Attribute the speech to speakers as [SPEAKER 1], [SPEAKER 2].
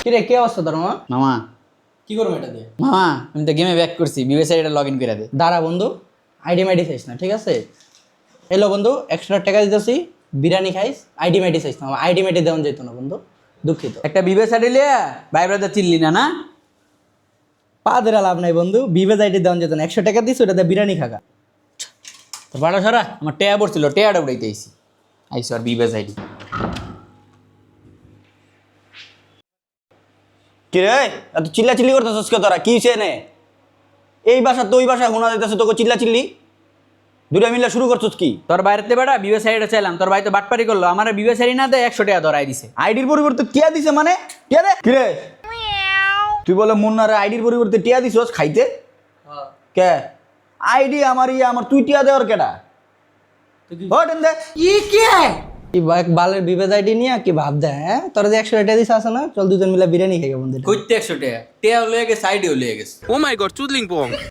[SPEAKER 1] কিরে কে অবস্থা তোর মামা?
[SPEAKER 2] মামা
[SPEAKER 1] কি করবো এটা দিয়ে?
[SPEAKER 2] মামা আমি তো গেমে ব্যাক করছি, বিবেসাইড এটা লগ ইন করে দে।
[SPEAKER 1] দাঁড়া বন্ধু, আইডি মাইডি চাইস না, ঠিক আছে? এলো বন্ধু, এক্সট্রা টাকা দিতেছি, বিরিয়ানি খাইস, আইডি মাইডি চাইস না। আমার আইডি মাইডি দেওয়া যেত না বন্ধু, দুঃখিত।
[SPEAKER 2] একটা বিবেসাইড লিয়া ভাই ব্রাদার চিল্লি না না?
[SPEAKER 1] পা ধরে লাভ নাই বন্ধু, বিবেজ আইডি দেওয়া যেত না। 100 টাকা দিস, ওটাতে বিরিয়ানি খাগা।
[SPEAKER 2] তো বাড়া সারা আমার টেয়া পড়ছিল, টেয়াটা উড়াইতে আইসি আইসো আর বিবেসাইড।
[SPEAKER 3] কি রে এত চিল্লা চিল্লি করতেছস কে তোরা? কি হইছে নে? এই ভাষা তো ওই ভাষা শোনা যাইতেছে তোকে চিল্লা চিল্লি, দুইটা মিল্লা শুরু করছস কি?
[SPEAKER 2] তোর বাইরেতে বেড়া বিবেসাইডটা চাইলাম, তোর ভাই তো বাটপারি করলো, আমার বিবেসাইড না দেয় 100 টাকা ধরাই দিছে।
[SPEAKER 3] আইডির পরিবর্তে টিয়া দিছে মানে? টিয়া দে কি রে? তুই বলে মুন্নারে আইডির পরিবর্তে টিয়া দিছস খাইতে? কে আইডি আমার আমার তুই টিয়া দেওয়ার কেডা? হটেন দে
[SPEAKER 1] কি বালের বিবেজ আইডি নিয়ে কি ভাব দেয়? হ্যাঁ, তোরা যে 100 টাকা দিস আছে না, চল দুজন মিলে বিরিয়ানি খাই বন্ধু।
[SPEAKER 2] কইতে 100 টাকা টেয়া লয়ে গেছে, আইডিও লয়ে গেছে।
[SPEAKER 4] Oh my god, চুদলিং pong.